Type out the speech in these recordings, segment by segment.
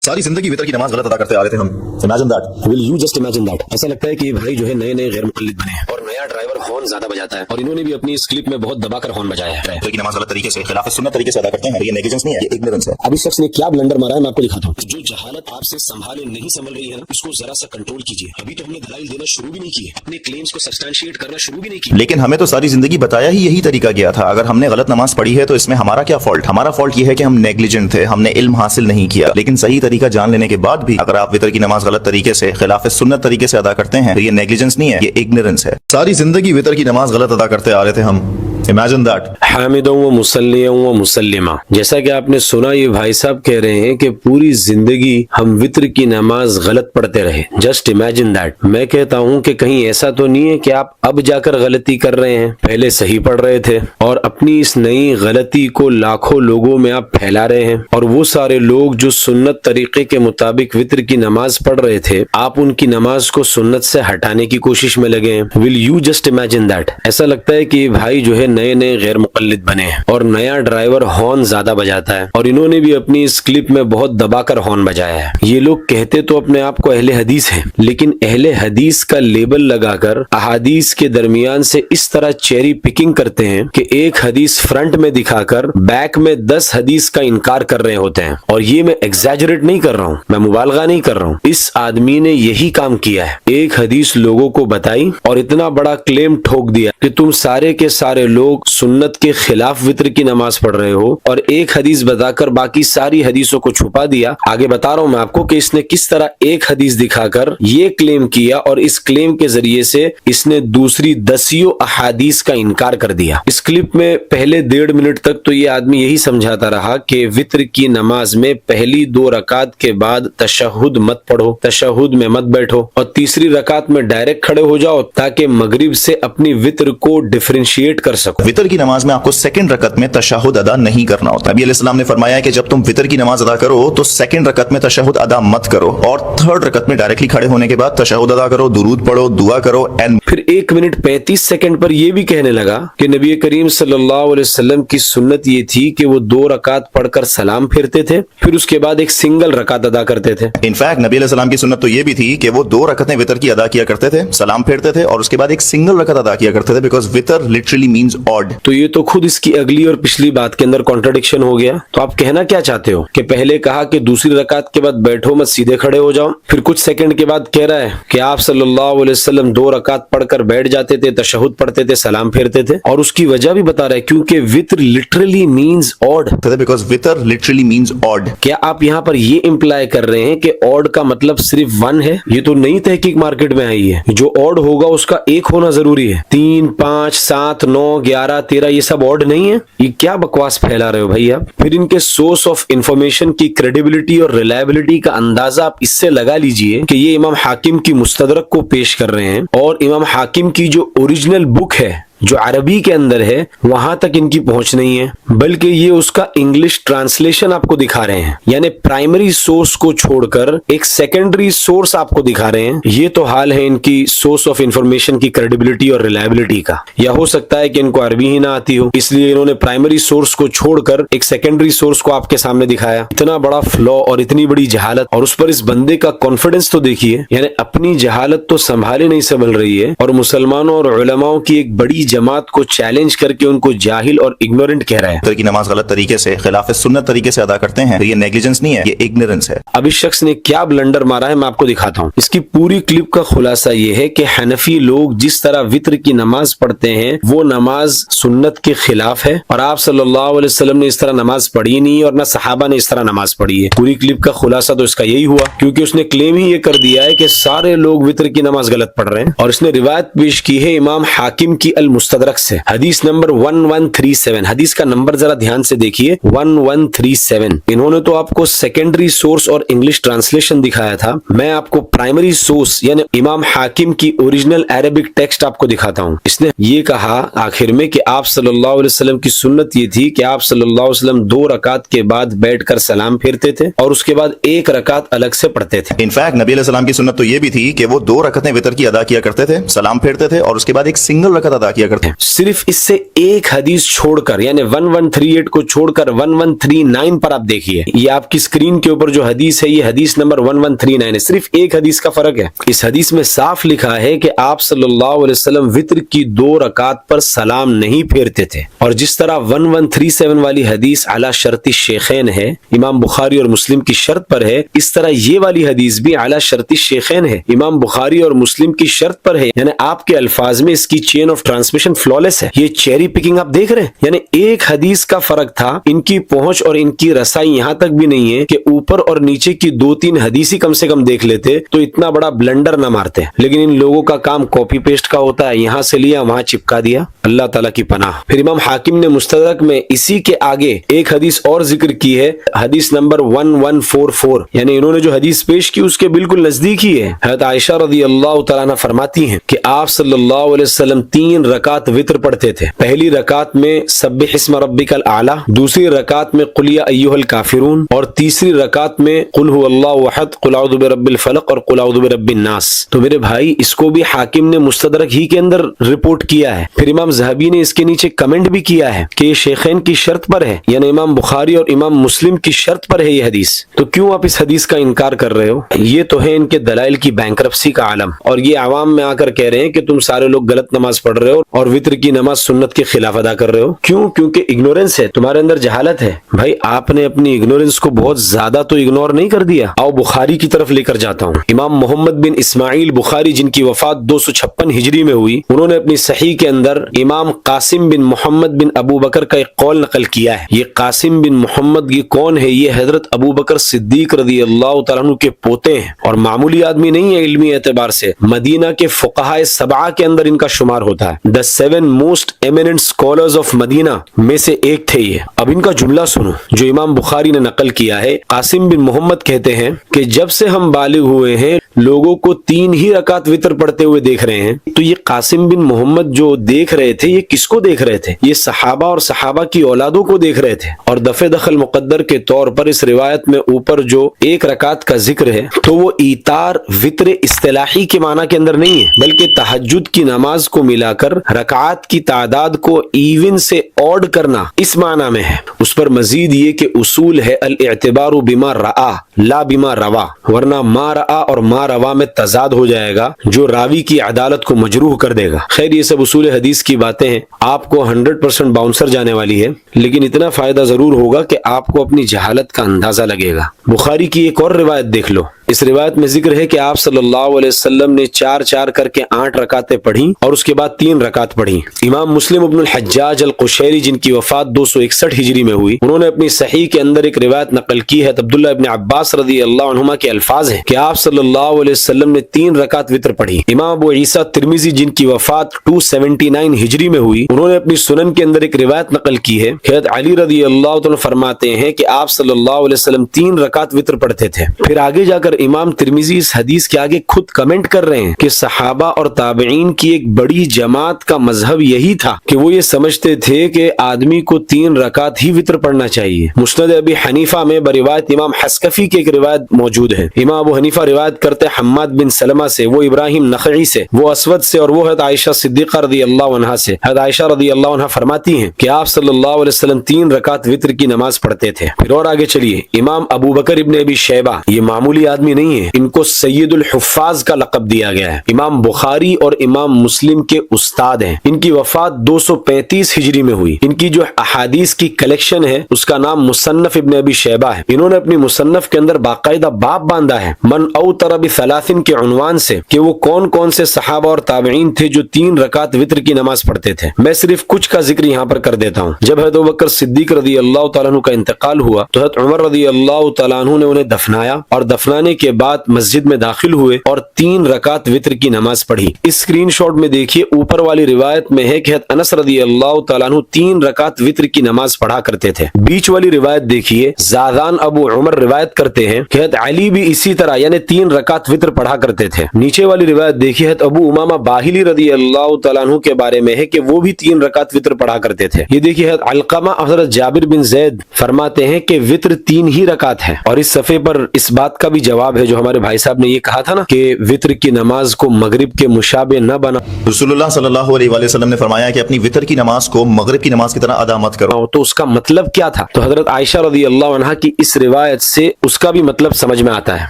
ساری زندگی وتر کی نماز غلط ادا کرتے آ رہے تھے ہم. Imagine that. Will you just imagine that؟ ایسا لگتا ہے کہ یہ بھائی جو ہے نئے نئے غیر مقلد بنے ہیں اور نیا ڈرائیور ہارن زیادہ بجاتا ہے، اور انہوں نے بھی اپنی اس کلپ میں بہت دبا کر ہارن بجایا ہے. وتر کی نماز غلط طریقے سے خلاف سنت طریقے سے ادا کرتے ہیں. یہ نیگلیجنس نہیں ہے، یہ اگنورنس ہے. اب اس شخص نے کیا بلنڈر مارا ہے میں آپ کو دکھاتا ہوں. جو جہالت آپ سے سنبھالے نہیں سنبھل رہی ہے نا، اس کو ذرا سا کنٹرول کیجیے. ابھی تو ہم نے دلائل دینا شروع بھی نہیں کیے، اپنے کلیمز کو سبسٹانشیٹ کرنا شروع بھی نہیں کیا. لیکن ہمیں تو ساری زندگی بتایا ہی یہی طریقہ گیا تھا. اگر ہم نے غلط نماز پڑھی ہے تو اس میں ہمارا کیا فالٹ؟ ہمارا فالٹ یہ ہے کہ ہم نیگلیجنٹ تھے، ہم نے علم حاصل نہیں کیا. لیکن صحیح طریقہ جان لینے کے بعد بھی اگر آپ وتر کی نماز غلط طریقے سے خلاف سنت طریقے سے ادا کرتے ہیں تو یہ نیگلیجنس نہیں ہے، یہ اگنورنس ہے. ساری زندگی وتر کی نماز غلط ادا کرتے آ رہے تھے ہم. Imagine that. حامدوں و مسلیوں و مسلمہ. جیسا کہ آپ نے سنا، یہ بھائی صاحب کہہ رہے ہیں کہ پوری زندگی ہم وتر کی نماز غلط پڑھتے رہے. Just imagine that. میں کہتا ہوں کہ کہیں ایسا تو نہیں ہے کہ آپ اب جا کر غلطی کر رہے ہیں، پہلے صحیح پڑھ رہے تھے اور اپنی اس نئی غلطی کو لاکھوں لوگوں میں آپ پھیلا رہے ہیں، اور وہ سارے لوگ جو سنت طریقے کے مطابق وتر کی نماز پڑھ رہے تھے، آپ ان کی نماز کو سنت سے ہٹانے کی کوشش میں لگے ہیں. Will you just imagine that. ایسا لگتا ہے کہ یہ بھائی جو ہے نئے نئے غیر مقلد بنے ہیں اور نیا ڈرائیور ہارن زیادہ بجاتا ہے، اور انہوں نے بھی اپنی اس کلپ میں بہت دبا کر ہارن بجایا ہے. یہ لوگ کہتے تو اپنے آپ کو اہل حدیث ہیں، لیکن اہل حدیث کا لیبل لگا کر احادیث کے درمیان سے اس طرح چیری پکنگ کرتے ہیں کہ ایک حدیث فرنٹ میں دکھا کر بیک میں 10 حدیث کا انکار کر رہے ہوتے ہیں. اور یہ میں ایگزیجریٹ نہیں کر رہا ہوں، میں مبالغہ نہیں کر رہا ہوں. اس آدمی نے یہی کام کیا ہے. ایک حدیث لوگوں کو بتائی اور اتنا بڑا کلیم ٹھوک دیا کہ تم سارے کے سارے لوگ سنت کے خلاف وتر کی نماز پڑھ رہے ہو، اور ایک حدیث بتا کر باقی ساری حدیثوں کو چھپا دیا. آگے بتا رہا ہوں میں آپ کو کہ اس نے کس طرح ایک حدیث دکھا کر یہ کلیم کیا، اور اس کلیم کے ذریعے سے اس نے دوسری 10 احادیث کا انکار کر دیا. اس کلپ میں پہلے 1.5 منٹ تک تو یہ آدمی یہی سمجھاتا رہا کہ وتر کی نماز میں پہلی 2 رکعت کے بعد تشہد مت پڑھو، تشہد میں مت بیٹھو، اور تیسری رکعت میں ڈائریکٹ کھڑے ہو جاؤ تاکہ مغرب سے اپنی وتر کو ڈیفرینشیٹ کر سکو. وتر کی نماز میں آپ کو سیکنڈ رکعت میں تشہد ادا نہیں کرنا ہوتا. نبی علیہ السلام نے فرمایا کہ جب تم وتر کی نماز ادا کرو تو سیکنڈ رکعت میں تشہد ادا مت کرو، اور تھرڈ رکعت میں ڈائریکٹلی کھڑے ہونے کے بعد تشہد ادا کرو، درود پڑھو، دعا کرو. اینڈ پھر 1 منٹ 35 سیکنڈ پر یہ بھی کہنے لگا کہ نبی کریم صلی اللہ علیہ وسلم کی سنت یہ تھی کہ وہ 2 رکعت پڑھ کر سلام پھیرتے تھے، پھر اس کے بعد ایک سنگل رکعت ادا کرتے تھے. انفیکٹ نبی علیہ السلام کی سنت تو یہ بھی تھی کہ وہ 2 رکعتیں وتر کی ادا کیا کرتے تھے، سلام پھیرتے تھے، اور اس کے بعد ایک سنگل رکعت ادا کیا کرتے تھے، بیکاز وتر لٹرلی مینز آڈ. تو یہ تو خود اس کی اگلی اور پچھلی بات کے اندر کانٹرڈکشن ہو گیا. تو آپ کہنا کیا چاہتے ہو کہ پہلے کہا کہ دوسری رکعت کے بعد بیٹھو مت، سیدھے کھڑے ہو جاؤ، پھر کچھ سیکنڈ کے بعد کہہ رہا ہے کہ آپ صلی اللہ علیہ وسلم 2 رکعت پڑھ کر بیٹھ جاتے تھے، تشہد پڑھتے تھے، سلام پھیرتے تھے، اور اس کی وجہ بھی بتا رہا ہے کیونکہ وتر لٹرلی مینز آڈ. بیکاز وتر لٹرلی مینز آڈ. کیا آپ یہاں پر یہ امپلائی کر رہے ہیں کہ آڈ کا مطلب صرف 1 ہے؟ یہ تو نئی تحقیق مارکیٹ میں آئی ہے. جو آڈ ہوگا اس کا 1 ہونا ضروری ہے. 3 5 7 9 11 13 یہ سب آڈ نہیں ہے. یہ کیا بکواس پھیلا رہے ہو بھائی آپ؟ پھر ان کے سورس آف انفارمیشن کی کریڈیبلٹی اور ریلائبلٹی کا اندازہ آپ اس سے لگا لیجئے کہ یہ امام حاکم کی مستدرک کو پیش کر رہے ہیں، اور امام حاکم کی جو اوریجنل بک ہے جو عربی کے اندر ہے وہاں تک ان کی پہنچ نہیں ہے، بلکہ یہ اس کا انگلش ٹرانسلیشن آپ کو دکھا رہے ہیں. یعنی پرائمری سورس کو چھوڑ کر ایک سیکنڈری سورس آپ کو دکھا رہے ہیں. یہ تو حال ہے ان کی سورس آف انفارمیشن کی کریڈیبلٹی اور ریلائبلٹی کا. یا ہو سکتا ہے کہ ان کو عربی ہی نہ آتی ہو، اس لیے انہوں نے پرائمری سورس کو چھوڑ کر ایک سیکنڈری سورس کو آپ کے سامنے دکھایا. اتنا بڑا فلو اور اتنی بڑی جہالت، اور اس پر اس بندے کا کانفیڈنس تو دیکھیے. یعنی اپنی جہالت تو سنبھالے نہیں سنبھل رہی ہے، اور مسلمانوں اور علماؤں کی ایک بڑی جماعت کو چیلنج کر کے ان کو جاہل اور اگنورنٹ کہہ رہا ہے. وتر کی نماز غلط طریقے سے خلاف سنت طریقے سے ادا کرتے ہیں، یہ نیگلیجنس نہیں ہے، یہ اگنورنس ہے. اب اس شخص نے کیا بلنڈر مارا ہے میں آپ کو دکھاتا ہوں. اس کی پوری کلپ کا خلاصہ یہ ہے کہ حنفی لوگ جس طرح وتر کی نماز پڑھتے ہیں وہ نماز سنت کے خلاف ہے، اور آپ صلی اللہ علیہ وسلم نے اس طرح نماز پڑھی نہیں، اور نہ صحابہ نے اس طرح نماز پڑھی ہے. پوری کلپ کا خلاصہ تو اس کا یہی ہوا، کیونکہ اس نے کلیم ہی یہ کر دیا ہے کہ سارے لوگ وتر کی نماز غلط پڑھ رہے ہیں. اور اس نے روایت پیش کی ہے امام حاکم کی المستدرک سے، حدیث نمبر 1137. حدیث کا نمبر ذرا دھیان سے دیکھیے، 1137. انہوں نے تو آپ کو سیکنڈری سورس اور انگلش ٹرانسلیشن دکھایا تھا. میں آپ کو پرائمری سورس یعنی امام حاکم کی اوریجنل عربک ٹیکسٹ آپ کو دکھاتا ہوں. اس نے یہ کہا آخر میں کہ آپ صلی اللہ علیہ وسلم کی سنت یہ تھی کہ آپ صلی اللہ علیہ وسلم 2 رکعت کے بعد بیٹھ کر سلام پھیرتے تھے، اور اس کے بعد 1 رکعت الگ سے پڑھتے تھے. انفیکٹ نبی علیہ السلام کی سنت تو یہ بھی تھی کہ وہ 2 رکعتیں وتر کی ادا کیا کرتے تھے، سلام پھیرتے تھے، اور اس کے بعد ایک سنگل رکعت ادا کیا किया करते हैं। सिर्फ इससे एक हदीस छोड़कर, यानी 1138 को छोड़कर 1139 पर आप देखिए, ये आपकी स्क्रीन के ऊपर जो हदीस है, ये हदीस नंबर 1139 है। सिर्फ एक हदीस का फर्क है। इस हदीस में साफ लिखा है कि आप सल्लल्लाहु अलैहि वसल्लम वित्र की 2 रकात पर सलाम नहीं फेरते थे। और जिस तरह 1137 वाली हदीस अला शर्ती शेखैन है, इमाम बुखारी और मुस्लिम की शर्त पर है, इस तरह ये वाली हदीस भी अला शर्ती शेखैन है, इमाम बुखारी और मुस्लिम की शर्त पर है। यानी आपके अल्फाज में इसकी चेन ऑफ ट्रांसमिशन फ्लॉलेस है। ये चेरी पिकिंग आप देख रहे हैं। यानी एक हदीस का फर्क था, इनकी पहुंच और इनकी रसाई यहां तक भी नहीं है कि ऊपर और नीचे की 2-3 हदीस ही कम से कम देख लेते तो इतना बड़ा ब्लंडर ना मारते। लेकिन इन लोगों का काम कॉपी पेस्ट का होता है, यहां से लिया वहां चिपका दिया। अल्लाह ताला की पनाह। फिर इमाम हाकिम ने मुस्तदरक में इसी के आगे एक हदीस और जिक्र की है, हदीस नंबर 1144, यानी इन्होंने जो हदीस पेश की उसके बिल्कुल नजदीक ही है। हज़रत आयशा रज़ी अल्लाह तआला अन्हा फरमाती हैं कि आप सल्लल्लाहु अलैहि वसल्लम 3 रकात वित्र पढ़ते थे। पहली रकात में सब्बिह इस्म रब्बिकल आला, दूसरी रकात में कुल या अय्युहल काफिरून, और तीसरी रकात में कुल हुवल्लाहु अहद, कुल औज़ु बिरब्बिल फलक और कुल औज़ु बिरब्बिन नास। तो मेरे भाई, इसको भी हाकिम ने मुस्तदरक ही के अंदर रिपोर्ट किया है। फिर इमाम ज़हबी ने इसके नीचे कमेंट भी किया है कि ये शेखैन की शर्त पर है, यानी इमाम बुखारी और इमाम मुस्लिम की शर्त पर है ये हदीस। तो क्यों आप इस हदीस का इनकार कर रहे हो? ये तो है इनके दलाइल की बैंकरप्सी का आलम। और ये आवाम में आकर कह रहे हैं कि तुम सारे लोग गलत नमाज पढ़ रहे हो और वित्र की नमाज सुन्नत के खिलाफ अदा कर रहे हो। क्यों? क्योंकि इग्नोरेंस है, तुम्हारे अंदर जहालत है। भाई, आपने अपनी इग्नोरेंस को बहुत ज्यादा तो इग्नोर नहीं कर दिया। आओ बुखारी की तरफ लेकर जाता हूँ। इमाम मोहम्मद बिन इस्माइल बुखारी, जिनकी वफात 256 हिजरी में हुई, उन्होंने अपनी सही के अंदर इमाम कासिम बिन मोहम्मद बिन अबू बकर का एक कौल नकल किया है। ये कासिम बिन मोहम्मद ये कौन है? ये हजरत अबू बकर सिद्दीक रज़ी अल्लाह तआला अन्हु के पोते हैं और मामूली आदमी नहीं है। इल्मी एतबार से मदीना के फुक़हा सबआ के अंदर इनका शुमार होता है। The 7 most eminent scholars of Madina में से एक थे ये। अब इनका जुमला सुनो जो इमाम बुखारी ने नकल किया है। कासिम बिन मोहम्मद कहते हैं कि जब से हम बालिग हुए हैं लोगों को 3 ही रकात वितर पढ़ते हुए देख रहे हैं। तो ये कासिम बिन मोहम्मद जो देख रहे थे, ये किसको देख रहे थे? ये सहाबा और सहाबा की औलादों को देख रहे थे। और दफे दखल मुकद्दर के तौर पर इस रिवायत में ऊपर जो 1 रकात का जिक्र है, तो वो ईतार वित्र इस्तिलाही के माना के अंदर नहीं है, बल्कि तहज्जुद की नमाज को मिलाकर रकात की तादाद को इवन से ऑड करना इस माना में है। उस पर मजीद ये कि उसूल है अल इअ्तिबारु बिमा रआ ला बिमा रवा, वरना मा रआ और मा रवा में तजाद हो जाएगा जो रावी की अदालत को मजरूह कर देगा। खैर, ये सब उसूल हदीस की बातें हैं, आपको 100% बाउंसर जाने वाली है, लेकिन इतना फायदा जरूर होगा कि आपको अपनी जहालत का अंदाजा लगेगा। बुखारी की एक और रिवायत देख लो। इस रिवायत में जिक्र है कि आप सल्लल्लाहु अलैहि वसल्लम ने 4-4 करके 8 रकातें पढ़ी और उसके बाद 3 रकात पढ़ी। इमाम मुस्लिम इब्नुल हज्जाज अल कुशैरी, जिनकी वफात 261 हिजरी में हुई, उन्होंने अपनी सही के अंदर एक रिवायत नकल की है। अब्दुल्लाह इब्न अब्बास रज़ी अल्लाह अन्हुमा के अल्फाज हैं कि आप सल्लल्लाहु अलैहि वसल्लम ने 3 रकात वितर पढ़ी। इमाम अबू ईसा तिरमिजी, जिनकी वफात 279 हिजरी में हुई, उन्होंने अपनी सुनन के अंदर एक रिवायत नकल की है। हज़रत अली रज़ी अल्लाह तआला फरमाते हैं कि आप सल्लल्लाहु अलैहि वसल्लम 3 रकात वितर पढ़ते थे। फिर आगे जाकर इमाम तिरमिजी इस हदीस के आगे खुद कमेंट कर रहे हैं कि सहाबा और ताबईन की एक बड़ी जमात का मजहब यही था कि वो ये समझते थे कि आदमी को 3 रकात ही वितर पढ़ना चाहिए। मुस्नद अबी हनीफा में बरिवायत इमाम हस्कफी की एक रिवायत मौजूद है। इमाम अबू हनीफा रिवायत करते हम्माद बिन सलमा से, वो इब्राहिम नखई से, वो असवद से, और वो हज़रत आयशा सिद्दीक़ा रज़ियल्लाहु अन्हा से। हज़रत आयशा रज़ियल्लाहु अन्हा फरमाती हैं कि आप सल्लल्लाहु अलैहि वसल्लम 3 रकात वितर की नमाज पढ़ते थे। फिर और आगे चलिए, इमाम अबू बकर इब्न अबी शैबा, ये मामूली आदमी नहीं है, इनको सैयदुल हुफ्फाज का लक़ब दिया गया है। इमाम बुखारी और इमाम मुस्लिम के उस्ताद हैं। इनकी वफात 235 हिजरी में हुई। इनकी जो अहादीस की कलेक्शन है उसका नाम मुसन्नफ इब्न अबी शैबा है। इन्होंने अपनी मुसन्नफ के अंदर बाकायदा बाब बांधा है मन औतर बिसलासिन के उन्वान से कि वो कौन कौन से सहाबा और ताबईन थे जो 3 रकात वित्र की नमाज पढ़ते थे। मैं सिर्फ कुछ का जिक्र यहाँ पर कर देता हूँ। जब हज़रत अबू बकर सिद्दीक रज़ी अल्लाह तआला अन्हु का इंतकाल हुआ तो हज़रत उमर रज़ी अल्लाह तआला अन्हु ने उन्हें दफनाया और दफनाने के बाद मस्जिद में दाखिल हुए और 3 रकात वित्र की नमाज पढ़ी। इस स्क्रीनशॉट में देखिए, ऊपर वाली रिवायत में है कि हज़रत अनस रज़ी अल्लाह तआला अन्हु 3 रकात वित्र की नमाज पढ़ा करते थे। बीच वाली रिवायत देखिए, ज़ादान अबू उमर रिवायत करते हैं कि हज़रत अली भी इसी तरह यानी 3 रकात वित्र पढ़ा करते थे। नीचे वाली रिवायत देखिए, हज़रत अबू उमामा बाहिली रज़ी अल्लाह तआला अन्हु के बारे में है कि वो भी 3 रकात वित्र पढ़ा करते थे। ये देखिए, हज़रत अलक़मा और हज़रत जाबिर बिन ज़ैद फरमाते हैं कि वित्र 3 ही रकात है। और इस सफ़े पर इस बात का भी जवाब जवाब है जो हमारे भाई साहब ने ये कहा था ना कि वित्र की नमाज को मगरिब के मुशाबे न बना, रसूलुल्लाह सल्लल्लाहु अलैहि वसल्लम ने फरमाया कि अपनी वितर की नमाज को मगरिब की नमाज की तरह अदा मत करो। तो उसका मतलब क्या था? तो हजरत आयशा रज़ी अल्लाह अन्हा की इस रिवायत से उसका भी मतलब समझ में आता है।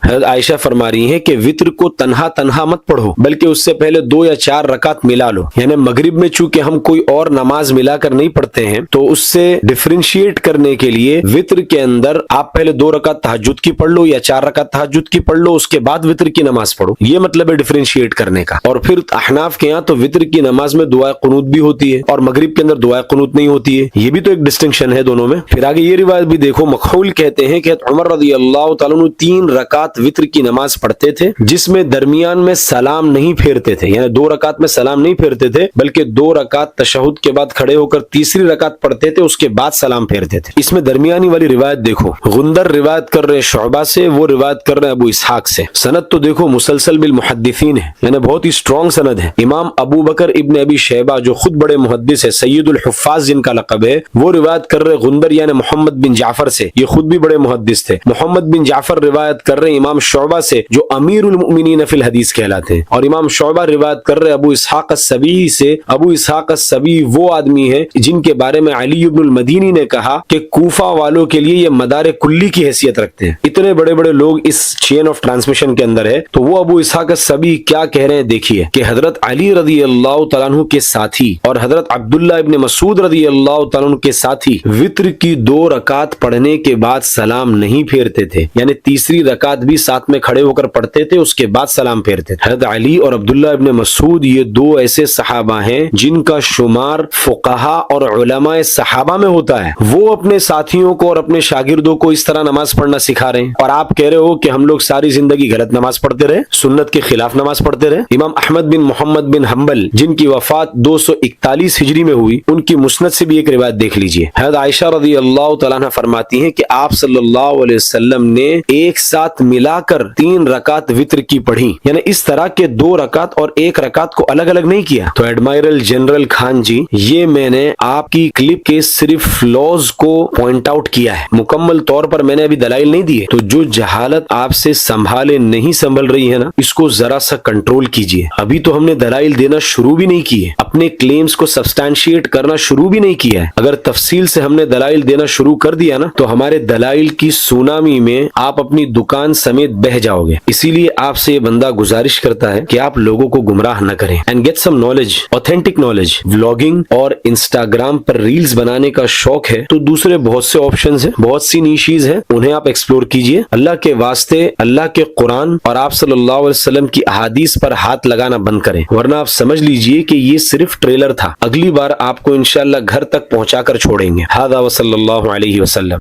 हजरत आयशा फरमा रही है कि वित्र को तन्हा तन्हा मत पढ़ो, बल्कि उससे पहले 2 या 4 रकात मिला लो। यानी मगरिब में चूंकि हम कोई और नमाज मिलाकर नहीं पढ़ते हैं, तो उससे डिफरेंशिएट करने के लिए वित्र के अंदर आप पहले 2 रकात तहज्जुद की पढ़ लो या 4 रकात तहज्जुद की पढ़ लो, उसके बाद वित्र की नमाज पढ़ो। ये मतलब है डिफरेंशिएट करने का। और फिर अहनाफ के यहाँ तो वित्र की नमाज में दुआ कुनूत भी होती है और मगरिब के अंदर दुआ कुनूत नहीं होती है। ये भी तो एक डिस्टिंक्शन है दोनों में। फिर आगे ये रिवायत भी देखो, मखौल कहते हैं कि उमर रज़ी अल्लाह तआला अन्हु 3 रकात वित्र की नमाज पढ़ते थे, जिसमें दरमियान में सलाम नहीं फेरते थे। यानी 2 रकात में सलाम नहीं फेरते थे, बल्कि 2 रकात तशहुद के बाद खड़े होकर तीसरी रकात पढ़ते थे, उसके बाद सलाम फेरते थे। इसमें दरमियानी वाली रिवायत देखो, गुंदर रिवायत कर रहे शुअबा से, वो रिवायत कर रहे अबू इसहाक से। सनद तो देखो मुसलसल बिल मुहद्दिसीन है, यानी बहुत ही स्ट्रॉन्ग सनद है। इमाम अबू बकर इब्न अबी शैबा जो खुद बड़े मुहद्दिस है, सैयदुल हुफ्फाज जिनका लक़ब है, वो रिवायत कर रहे गुंदर यानी मोहम्मद बिन जाफर से, ये खुद भी बड़े मुहद्दिस थे। मोहम्मद बिन जाफर रिवायत कर रहे इमाम शुअबा से जो अमीरुल मुमिनीन फिल हदीस कहलाते हैं, और इमाम शुअबा रिवायत कर रहे अबू इसहाक अस्सबी से। अबू इसहाक अस्सबी वो आदमी है जिनके बारे में अली इब्नुल मदीनी ने कहा कि कूफा वालों के लिए ये मदार कुल्ली की हैसियत रखते हैं। इतने बड़े बड़े लोग इस चेन ऑफ ट्रांसमिशन के अंदर है। तो वो अबू इसहाक अस्सबी क्या कह रहे हैं देखिए, कि हजरत अली रज़ी अल्लाह तआला अन्हु के साथी और हजरत अब्दुल्लाह इब्न मसूद रज़ी अल्लाह तआला अन्हु के साथी वित्र की 2 रकात पढ़ने के बाद सलाम नहीं फेरते थे, यानी तीसरी रकात भी साथ में खड़े होकर पढ़ते थे, उसके बाद सलाम फेरते थे। हजरत अली और अब्दुल्लाह इब्न मसूद ये 2 ऐसे सहाबा हैं जिनका शुमार फुक़हा और उलमाए सहाबा में होता है। वो अपने साथियों को और अपने शागिर्दों को इस तरह नमाज पढ़ना सिखा रहे हैं, और आप कह रहे हो कि हम लोग सारी जिंदगी गलत नमाज पढ़ते रहे, सुन्नत के खिलाफ नमाज पढ़ते रहे। इमाम अहमद बिन मोहम्मद बिन हम्बल जिनकी वफात 241 हिजरी में हुई, उनकी मुस्नद से भी एक रिवायत देख लीजिए। हज़रत आयशा रज़ी अल्लाह तआला अन्हा फरमाती हैं कि आप सल्लल्लाहु अलैहि वसल्लम ने एक साथ मिलाकर 3 रकात वित्र की पढ़ी, यानी इस तरह के 2 रकात और 1 रकात को अलग अलग नहीं किया। तो एडमायरल जनरल खान जी, ये मैंने आपकी क्लिप के सिर्फ फ्लॉज को पॉइंट आउट किया है, मुकम्मल तौर पर मैंने अभी दलाइल नहीं दिए। तो जो जहालत आपसे संभाले नहीं संभल रही है ना, इसको जरा सा कंट्रोल कीजिए। अभी तो हमने दलाइल देना शुरू भी नहीं किए, अपने क्लेम्स को सब्सटैंशिएट करना शुरू भी नहीं किया है। अगर तफसील से हमने दलाइल देना शुरू कर दिया ना, तो हमारे दलाइल की सुनामी में आप अपनी दुकान समेत बह जाओगे। इसीलिए आपसे ये बंदा गुजारिश करता है कि आप लोगों को गुमराह न करें and get some knowledge, authentic knowledge. Vlogging और इंस्टाग्राम पर रील्स बनाने का शौक है तो दूसरे बहुत से ऑप्शंस हैं, बहुत सी नीशीज हैं, उन्हें आप एक्सप्लोर कीजिए। अल्लाह के वास्ते अल्लाह के कुरान और आप सल्लल्लाहु अलैहि वसल्लम की अहादीस पर हाथ लगाना बंद करें, वरना आप समझ लीजिए कि ये सिर्फ ट्रेलर था। अगली बार आपको इंशाअल्लाह घर तक पहुंचाकर छोड़ेंगे। हादा व सल्लल्लाहु अलैहि वसल्लम।